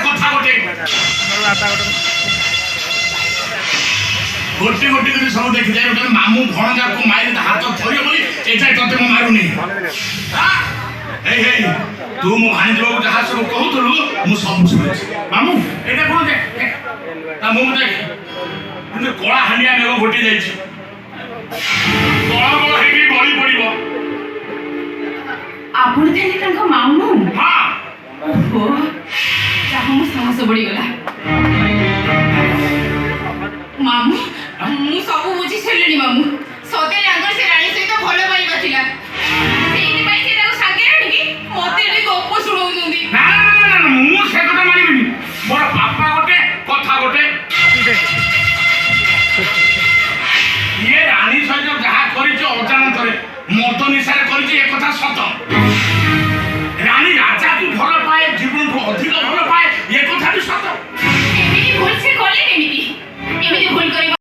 କଥା ଗୋଟେ गोटे गोटे कर सब देखि जाय गोटे मामू भणजा को मारि हाथ थरियो बोली एटा तते म मारुनी हे हे तू मो भांजी बाबू जहा सब कहउथलु मु सब सुनि मामू एटा कोन दे ता मु देख 근데 कोळा हानिया मेगो घोटी जाय छी कोळा कोळा हेगी बळी पडिबो आपण तेने तांको मामू हां ओहो ताहा मु साहस बडी गला मामू मु सब बुझी छलेनी मामू